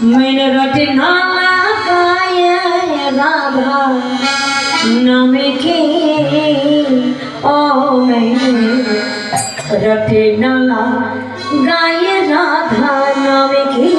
मैंने रटना लगाया राधा नाम की ओ मैंने रटना लगाया राधा नाम की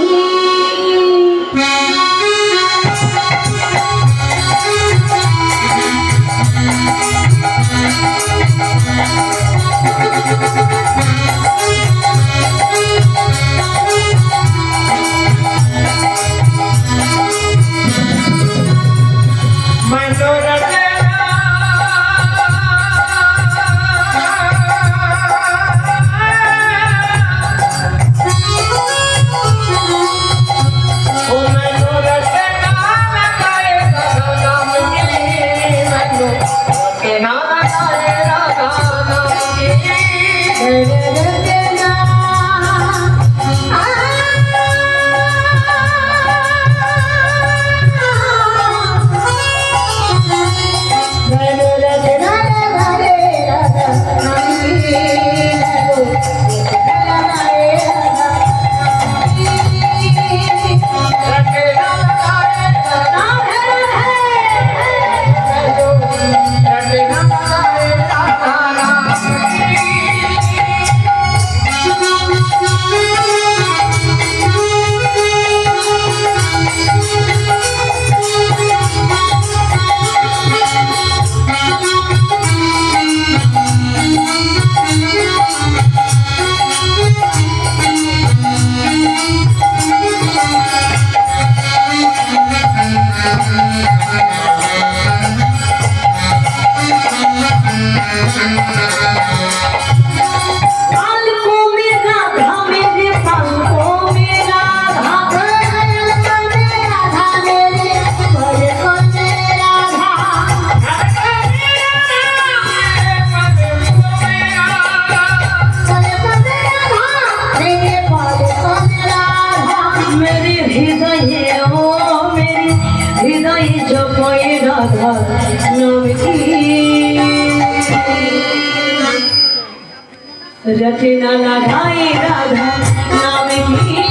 रटना लगाए राधा नाम की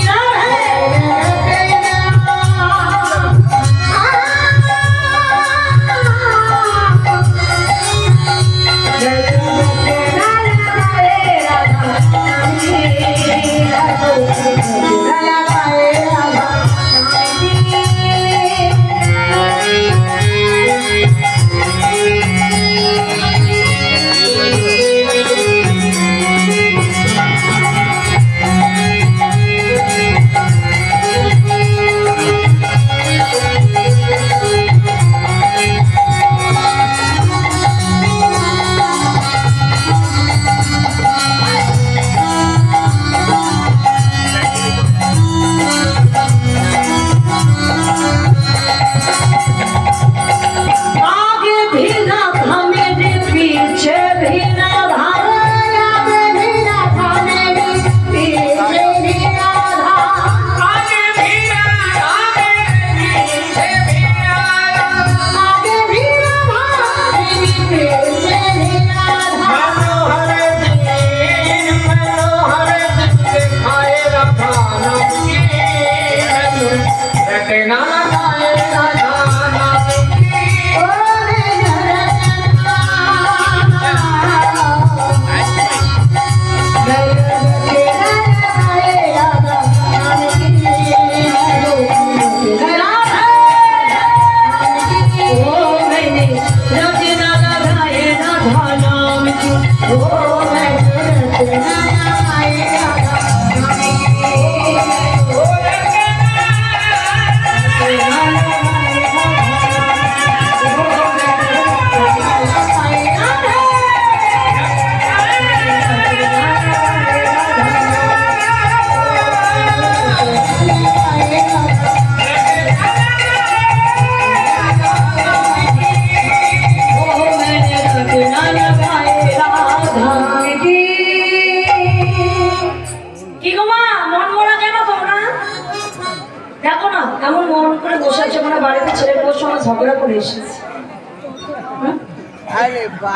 ঝগড়া করে এসেছি।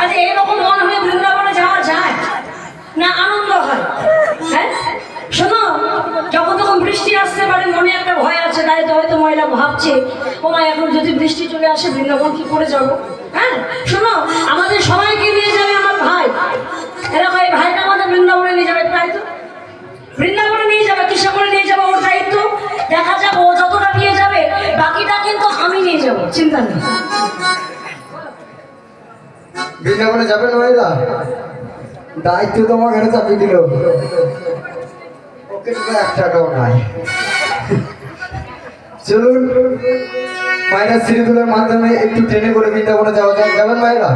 আচ্ছা এরকম মন হয়ে বৃন্দাবনে যাওয়া যায় না? আনন্দ হয় হ্যাঁ শোনো, যখন তখন বৃষ্টি আসতে পারে, মনে একটা ভয় আছে, তাই তো হয়তো মহিলা ভাবছে ও মা এখন যদি বৃষ্টি চলে আসে বৃন্দাবন কি করে যাবো। হ্যাঁ শোনো, আমাদের সবাইকে নিয়ে যাবে আমার ভাই, এরকম এই ভাইটা আমাদের বৃন্দাবনে নিয়ে যাবে, তাই তো বৃন্দাবনে নিয়ে যাবে, কিসে করে নিয়ে যাবো ওর দায়িত্ব। দেখা যাক ও যতটা নিয়ে যাবে, বাকিটা কিন্তু আমি নিয়ে যাবো, চিন্তা নেই। বৃন্দাবনে যাবেন মহিলা, দায়িত্ব তোমার ঘরে চাপিয়ে দিল, ওকে তো 1 টাকাও নাই। চলুন মায়েরা সিঁড়িগুলোর মাধ্যমে একটু ট্রেনে করে বৃন্দাবনে যাওয়া যায়। যাবেন মায়েরা?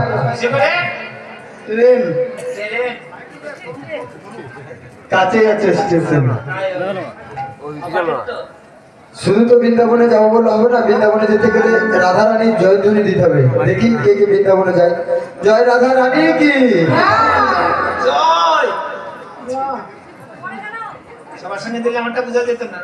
ট্রেন কাছে আছে স্টেশন। শুধু তো বৃন্দাবনে যাবো বললে হবে না, বৃন্দাবনে যেতে গেলে রাধারানীর জয়ধ্বনি দিতে হবে। দেখি কে কে বৃন্দাবনে যায়। জয় রাধা রানী কি জয়। সবার সঙ্গে দিলে আমারটা বোঝা যেত না।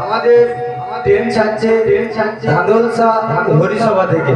আমাদের ট্রেন ছাড়ছে ধাদলসা হরিসভা থেকে।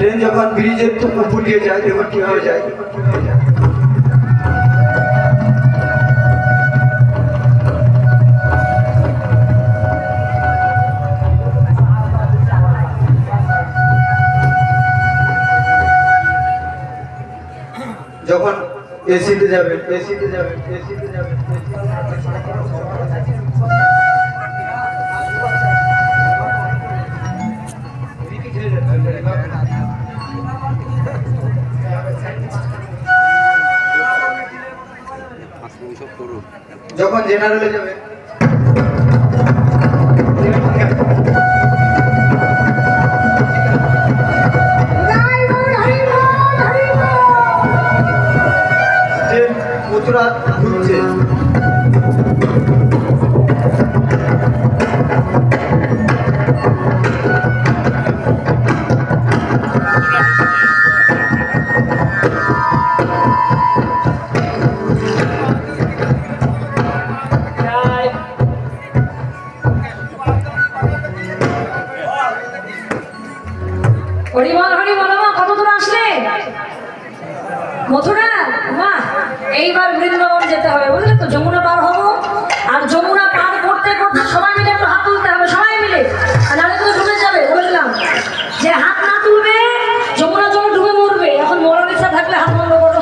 ট্রেন যখন ব্রিজের উপর দিয়ে যায় তখন কিভাবে যায়? যখন এসিতে যাবে যখন জেনারেলে যাবে মথুরা ঘুরছে। হরিবল হরিবল, মা কত দূর আসলে? মথুরা মা, এইবার বৃন্দাবন যেতে হবে, বুঝলে তো? যমুনা পার হবো, আর যমুনা পার করতে করতে সবাই মিলে একটু হাত তুলতে হবে, সবাই মিলে, আর নাহলে তো ডুবে যাবে। বলেছিলাম যে হাত না তুলবে যমুনা জল ডুবে মরবে। এখন মরার ইচ্ছা থাকলে হাত বন্ধ করো,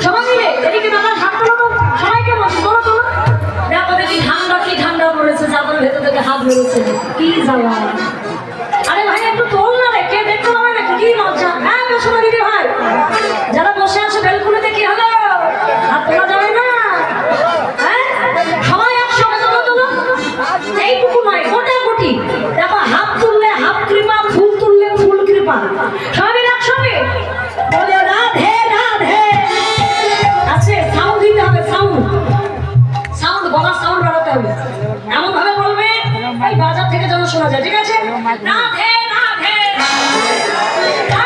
সবাই মিলে। এদিকে দাদা হাত তোলো তো, সবাইকে বলছি তোলো তোলো। দেখো দেখি কি ঠান্ডা পড়েছে, চাদর ভেতর থেকে হাত বেরোচ্ছে, কি জ্বালা। আরে ভাই একটু তোল না রে, কে দেখতে পাবে না, কি লজ্জা। হ্যাঁ বসো না দিদি ভাই, যারা বসে আছে বেলকুনিতে, কি হলো? হাত তোলা যাবে না? হ্যাঁ সবাই একসঙ্গে তোলো তোলো, এইটুকু নয় কোটি। দেখো হাত তুললে হাত কৃপা, ফুল তুললে ফুল কৃপা। সবাই মিলে একসঙ্গে বলে রাধে রাধে। আচ্ছা সাউন্ড দিতে হবে, সাউন্ড গলার সাউন্ড বাড়াতে হবে, এমন ভাবে বলবে এই বাজার থেকে যেন শোনা যায়, ঠিক আছে? রাধে রাধে জয়